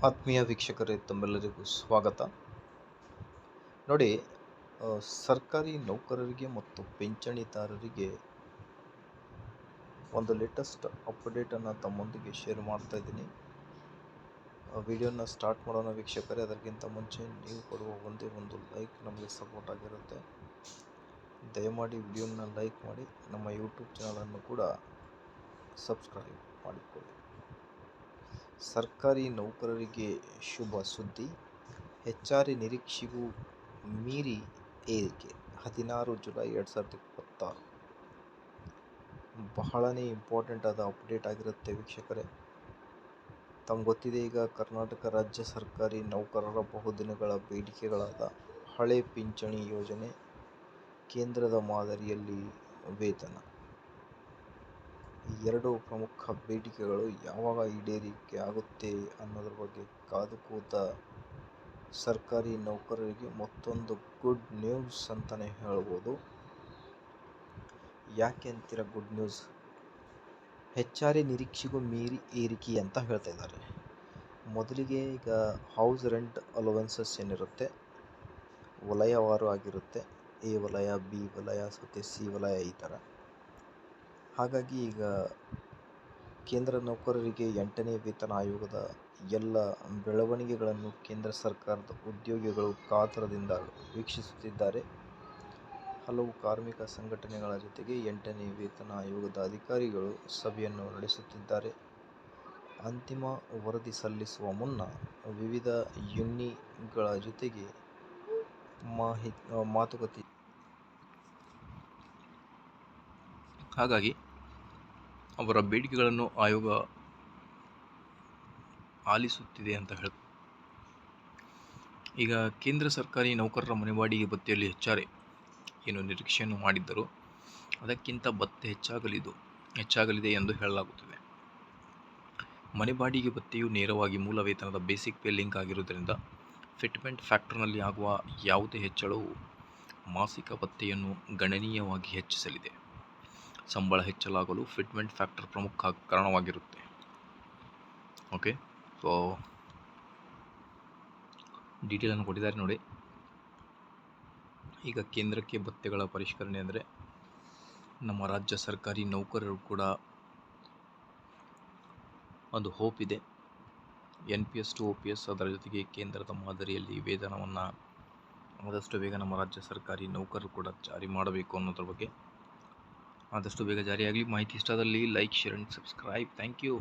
ಆತ್ಮೀಯ ವೀಕ್ಷಕರೇ, ತಮ್ಮೆಲ್ಲರಿಗೂ ಸ್ವಾಗತ. ನೋಡಿ, ಸರ್ಕಾರಿ ನೌಕರರಿಗೆ ಮತ್ತು ಪಿಂಚಣಿದಾರರಿಗೆ ಒಂದು ಲೇಟೆಸ್ಟ್ ಅಪ್ಡೇಟನ್ನು ತಮ್ಮೊಂದಿಗೆ ಶೇರ್ ಮಾಡ್ತಾ ಇದ್ದೀನಿ. ವಿಡಿಯೋನ ಸ್ಟಾರ್ಟ್ ಮಾಡೋಣ ವೀಕ್ಷಕರೇ. ಅದಕ್ಕಿಂತ ಮುಂಚೆ ನೀವು ಕೊಡುವ ಒಂದೇ ಒಂದು ಲೈಕ್ ನಮಗೆ ಸಪೋರ್ಟ್ ಆಗಿರುತ್ತೆ. ದಯಮಾಡಿ ವಿಡಿಯೋನ ಲೈಕ್ ಮಾಡಿ, ನಮ್ಮ ಯೂಟ್ಯೂಬ್ ಚಾನಲನ್ನು ಕೂಡ ಸಬ್ಸ್ಕ್ರೈಬ್ ಮಾಡಿಕೊಳ್ಳಿ. ಸರ್ಕಾರಿ ನೌಕರರಿಗೆ ಶುಭ ಸುದ್ದಿ. ಹೆಚ್ಚುವರಿ ನಿರೀಕ್ಷೆಗೂ ಮೀರಿ ಏರಿಕೆ. 16 ಜುಲೈ 2026 ಬಹಳನೇ ಇಂಪಾರ್ಟೆಂಟ್ ಆದ ಅಪ್ಡೇಟ್ ಆಗಿರುತ್ತೆ ವೀಕ್ಷಕರೇ. ತಮ್ಗೆ ಗೊತ್ತಿದೆ, ಈಗ ಕರ್ನಾಟಕ ರಾಜ್ಯ ಸರ್ಕಾರಿ ನೌಕರರ ಬಹುದಿನಗಳ ಬೇಡಿಕೆಗಳಾದ ಹಳೆ ಪಿಂಚಣಿ ಯೋಜನೆ, ಕೇಂದ್ರದ ಮಾದರಿಯಲ್ಲಿ ವೇತನ, ಈ ಎರಡು ಪ್ರಮುಖ ಬೇಡಿಕೆಗಳು ಯಾವಾಗ ಈಡೇರಿಕೆ ಆಗುತ್ತೆ ಅನ್ನೋದ್ರ ಬಗ್ಗೆ ಕಾದು ಕೂತ ಸರ್ಕಾರಿ ನೌಕರರಿಗೆ ಮತ್ತೊಂದು ಗುಡ್ ನ್ಯೂಸ್ ಅಂತಲೇ ಹೇಳ್ಬೋದು. ಯಾಕೆ ಅಂತೀರ ಗುಡ್ ನ್ಯೂಸ್? ಹೆಚ್ಚುವರಿ ನಿರೀಕ್ಷೆಗೂ ಮೀರಿ ಏರಿಕೆ ಅಂತ ಹೇಳ್ತಾ ಇದ್ದಾರೆ. ಮೊದಲಿಗೆ ಈಗ ಹೌಸ್ ರೆಂಟ್ ಅಲೋವೆನ್ಸಸ್ ಏನಿರುತ್ತೆ ವಲಯವಾರು ಆಗಿರುತ್ತೆ. ಎ ವಲಯ, ಬಿ ವಲಯ ಮತ್ತು ಸಿ ವಲಯ, ಈ ಥರ. ಹಾಗಾಗಿ ಈಗ ಕೇಂದ್ರ ನೌಕರರಿಗೆ 8ನೇ ವೇತನ ಆಯೋಗದ ಎಲ್ಲ ಬೆಳವಣಿಗೆಗಳನ್ನು ಕೇಂದ್ರ ಸರ್ಕಾರದ ಉದ್ಯೋಗಿಗಳು ಕಾತರದಿಂದ ವೀಕ್ಷಿಸುತ್ತಿದ್ದಾರೆ. ಹಲವು ಕಾರ್ಮಿಕ ಸಂಘಟನೆಗಳ ಜೊತೆಗೆ 8ನೇ ವೇತನ ಆಯೋಗದ ಅಧಿಕಾರಿಗಳು ಸಭೆಯನ್ನು ನಡೆಸುತ್ತಿದ್ದಾರೆ. ಅಂತಿಮ ವರದಿ ಸಲ್ಲಿಸುವ ಮುನ್ನ ವಿವಿಧ ಯೂನಿಯನ್ಗಳ ಜೊತೆಗೆ ಮಾತುಕತೆ. ಹಾಗಾಗಿ ಅವರ ಬೇಡಿಕೆಗಳನ್ನು ಆಯೋಗ ಆಲಿಸುತ್ತಿದೆ ಅಂತ ಹೇಳಿ. ಈಗ ಕೇಂದ್ರ ಸರ್ಕಾರಿ ನೌಕರರ ಮನೆಬಾಡಿಗೆ ಭತ್ಯೆಯಲ್ಲಿ ಏನು ನಿರೀಕ್ಷೆಯನ್ನು ಮಾಡಿದ್ದರೂ ಅದಕ್ಕಿಂತ ಭತ್ಯೆ ಹೆಚ್ಚಾಗಲಿದೆ ಎಂದು ಹೇಳಲಾಗುತ್ತಿದೆ. ಮನೆಬಾಡಿಗೆ ಭತ್ಯೆಯು ನೇರವಾಗಿ ಮೂಲ ವೇತನದ ಬೇಸಿಕ್ ಪೇ ಲಿಂಕ್ ಆಗಿರುವುದರಿಂದ ಫಿಟ್ಮೆಂಟ್ ಫ್ಯಾಕ್ಟರ್ನಲ್ಲಿ ಆಗುವ ಯಾವುದೇ ಹೆಚ್ಚಳವು ಮಾಸಿಕ ಭತ್ಯೆಯನ್ನು ಗಣನೀಯವಾಗಿ ಹೆಚ್ಚಿಸಲಿದೆ. ಸಂಬಳ ಹೆಚ್ಚಲಾಗಲು ಫಿಟ್ಮೆಂಟ್ ಫ್ಯಾಕ್ಟರ್ ಪ್ರಮುಖ ಕಾರಣವಾಗಿರುತ್ತೆ. ಓಕೆ, ಸೊ ಡೀಟೇಲನ್ನು ಕೊಟ್ಟಿದ್ದಾರೆ ನೋಡಿ. ಈಗ ಕೇಂದ್ರಕ್ಕೆ ಭತ್ಯೆಗಳ ಪರಿಷ್ಕರಣೆ ಅಂದರೆ ನಮ್ಮ ರಾಜ್ಯ ಸರ್ಕಾರಿ ನೌಕರರು ಕೂಡ ಒಂದು ಹೋಪ್ ಇದೆ. NPS to OPS, ಅದರ ಜೊತೆಗೆ ಕೇಂದ್ರದ ಮಾದರಿಯಲ್ಲಿ ವೇತನವನ್ನು ಆದಷ್ಟು ಬೇಗ ನಮ್ಮ ರಾಜ್ಯ ಸರ್ಕಾರಿ ನೌಕರರು ಕೂಡ ಜಾರಿ ಮಾಡಬೇಕು ಅನ್ನೋದ್ರ ಬಗ್ಗೆ ಆದಷ್ಟು ಬೇಗ ಜಾರಿಯಾಗಲಿ. ಮಾಹಿತಿ ಇಷ್ಟದಲ್ಲಿ like, share and subscribe. Thank you.